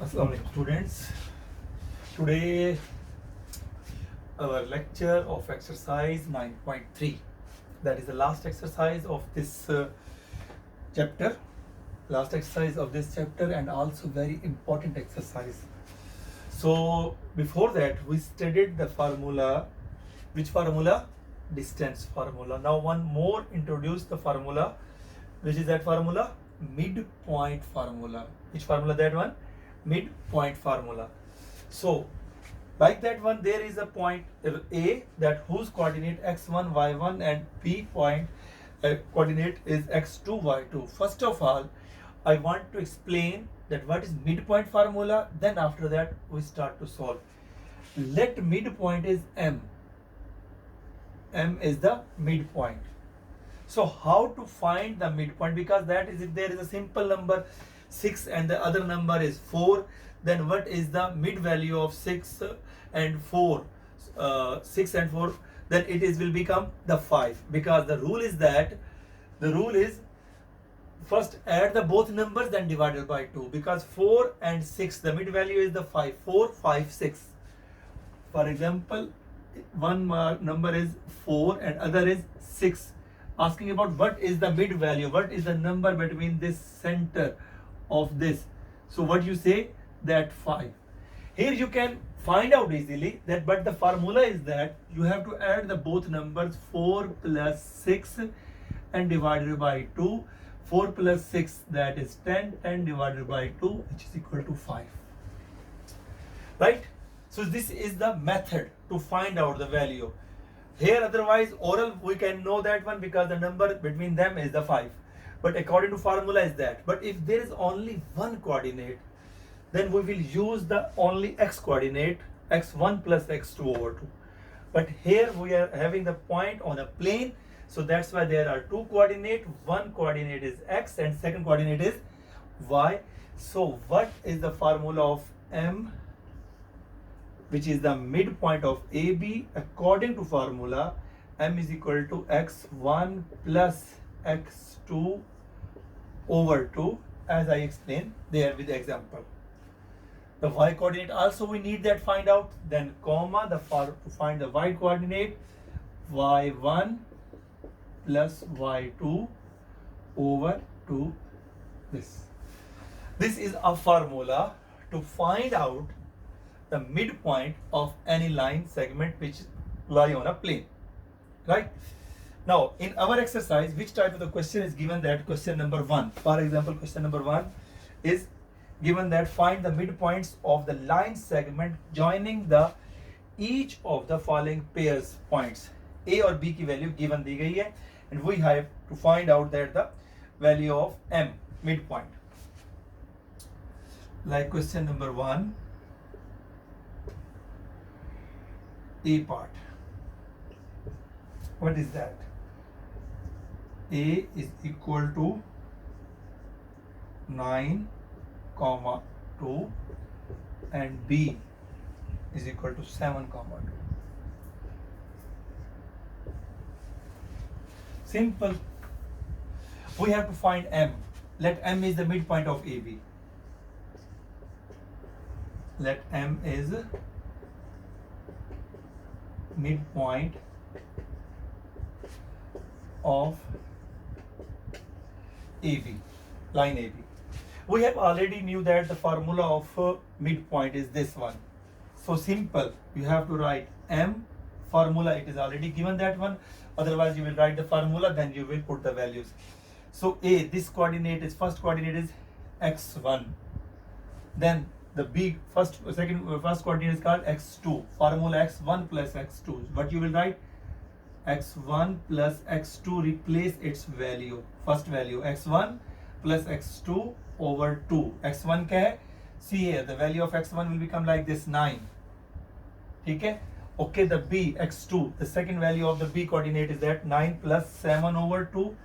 Assalamu alaikum students. Today our lecture of exercise 9.3, that is the last exercise of this chapter, and also very important exercise. So before that we studied the formula. Which formula? Distance formula. Now one more introduce the formula. Which is that formula? Midpoint formula. Which formula? That one? Midpoint formula. So like that one, there is a point A that whose coordinate x1 y1 and B point coordinate is x2 y2. First of all, I want to explain that what is midpoint formula. Then after that we start to solve. Let midpoint is M. M is the midpoint. So how to find the midpoint? Because that is, if there is a simple number 6 and the other number is 4, then what is the mid value of 6 and 4? 6 and 4, then it is will become the 5, because the rule is first add the both numbers, then divided by 2, because 4 and 6, the mid value is the 5. 4, 5, 6. For example, one number is 4 and other is 6. Asking about what is the mid value, what is the number between this center of this. So what you say? That 5. Here you can find out easily that, but the formula is that you have to add the both numbers, 4 plus 6 and divided by 2. 4 plus 6, that is 10, 10 divided by 2, which is equal to 5. Right? So this is the method to find out the value. Here otherwise oral we can know that one, because the number between them is the 5. But according to formula is that. But if there is only one coordinate, then we will use the only x coordinate, x1 plus x2 over 2. But here we are having the point on a plane, so that's why there are two coordinate. One coordinate is x and second coordinate is y. So what is the formula of M, which is the midpoint of AB? According to formula, M is equal to x1 plus x2 over 2, as I explained there with the example. The y coordinate also we need that find out. Then comma, to find the y coordinate, y1 plus y2 over 2. This is a formula to find out the midpoint of any line segment which lie on a plane. Right? Now in our exercise, which type of the question is given? That question number 1. For example, question number 1 is given that find the midpoints of the line segment joining the each of the following pairs points. A और B की value given दी गई है, and we have to find out that the value of M, midpoint. Like question number 1, A part. What is that? A is equal to 9, 2 and B is equal to 7, 2. Simple. We have to find M. Let M is the midpoint of AB. Let M is midpoint of AB, line AB. We have already knew that the formula of midpoint is this one. So simple. You have to write M formula. It is already given that one. Otherwise you will write the formula, then you will put the values. So A, this coordinate is, first coordinate is x1. Then the B, first coordinate is called x2. Formula x1 plus x2. What you will write? x1 plus x2, replace its value. First value x1 plus x2 over 2. x1 क्या है? See here, the value of x1 will become like this, 9. ठीक है? Okay, the B, x2, the second value of the B coordinate is that 9 plus 7 over 2,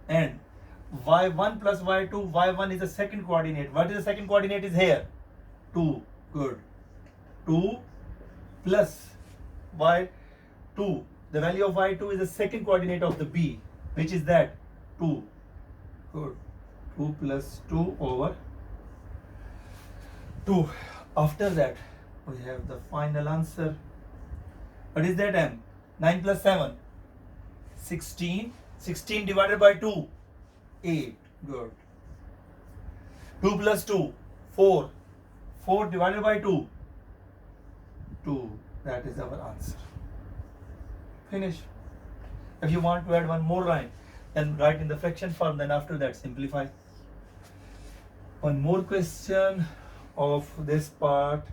and y1 plus y2, y1 is the second coordinate. What is the second coordinate is here? 2. Good. 2 plus y2. The value of y2 is the second coordinate of the B, which is that 2. Good. 2 plus 2 over 2. After that, we have the final answer. What is that m? 9 plus 7. 16. 16 divided by 2. 8. Good. 2 plus 2. 4. 4 divided by 2. 2. That is our answer. Finish. If you want to add one more line, then write in the fraction form, then after that simplify. One more question of this part.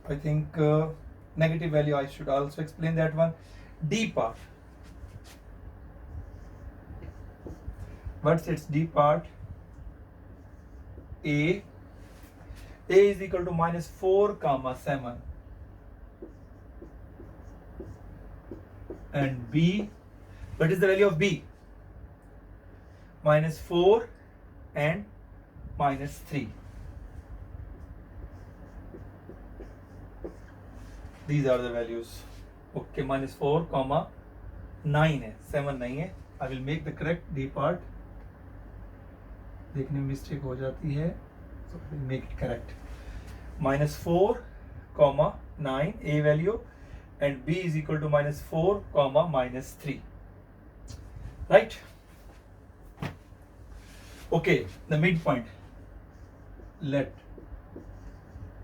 I think negative value, I should also explain that one. D part. What's its D part? A is equal to minus 4 comma 7. And B, what is the value of B? Minus 4 and minus 3. These are the values. Okay, minus 4 comma 9 है, 7 नहीं है. I will make the correct D part. देखने में mistake हो जाती है, so I will make it correct. Minus 4 comma 9 A value, and B is equal to minus 4 comma minus 3. Right? Okay, the midpoint. Let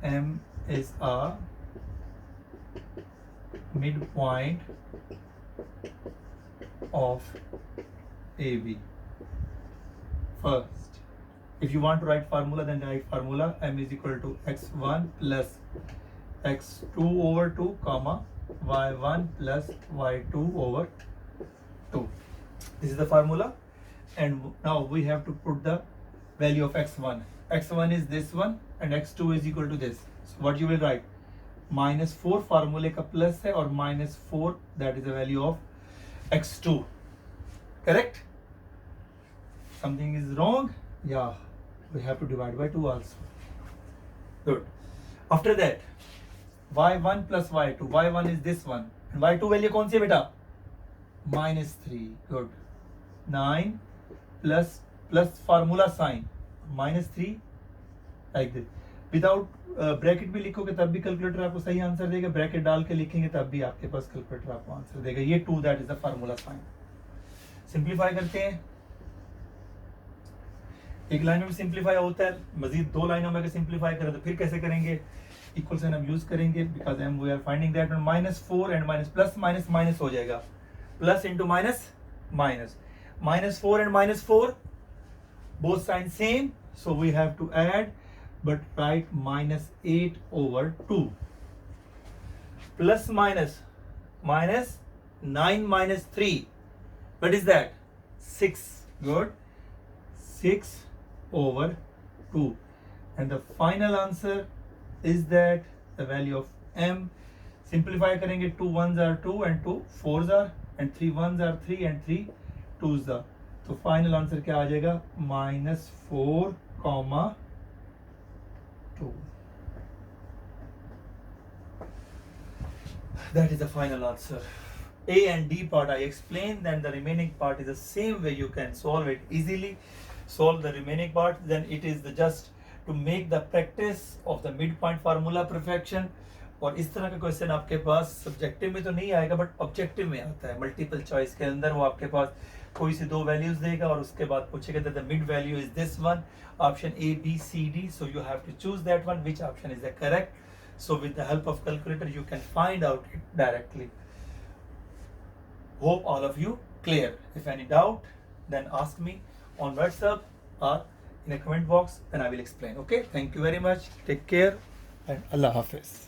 M is a midpoint of AB. First, if you want to write formula, then write formula. M is equal to x1 plus x2 over 2 comma y1 plus y2 over 2. This is the formula, and now we have to put the value of x1. x1 is this one and x2 is equal to this. So what you will write? Minus 4 formula का plus है और minus 4, that is the value of x2. Correct? Something is wrong? Yeah, we have to divide by 2 also. Good. After that, y1 plus y2. y1 is this one. And y2 value कौन सी है बेटा? Minus 3. Good. 9 plus formula sign. Minus 3 like this. Without bracket भी लिखोगे तब भी calculator आपको सही answer देगा. ब्रैकेट डाल के लिखेंगे तब भी आपके पास कैलकुलेटर आपको आंसर देगा. ये 2, that is the formula sign. Simplify करते हैं. एक लाइन में भी सिंप्लीफाई होता है, मजीद 2 लाइनों में अगर सिंप्लीफाई करें तो फिर कैसे करेंगे? इक्वल साइन हम यूज करेंगे, because um we are finding that minus 4 and minus plus minus minus हो जाएगा. Plus into minus minus. Minus 4 and minus 4, both signs same, so we have to add, but write minus 8 over 2. Plus minus 9 minus 3. What is that? 6. Good. 6 over 2. And the final answer is that the value of m. Simplify करेंगे, 2 1s are 2 and 2 4s are, and 3 1s are 3 and 3 2s are. तो final answer क्या आ जाएगा? minus 4 comma 2. That is the final answer. A and D part I explained, then the remaining part is the same way. You can solve it easily. Solve the remaining part, then it is just to make the practice of the midpoint formula perfection. और इस तरह का question आपके पास subjective में तो नहीं आएगा, but objective में आता है. मल्टीपल चॉइस के अंदर वो आपके पास कोई सी 2 वैल्यूज देगा और उसके बाद पूछेगा that the mid value is this one, option A B C D, so you have to choose that one, which option is the correct. So with the help of calculator you can find out it directly. Hope all of you clear. If any doubt, then ask me on WhatsApp or in a comment box, then I will explain. Okay, thank you very much, take care, and Allah Hafiz.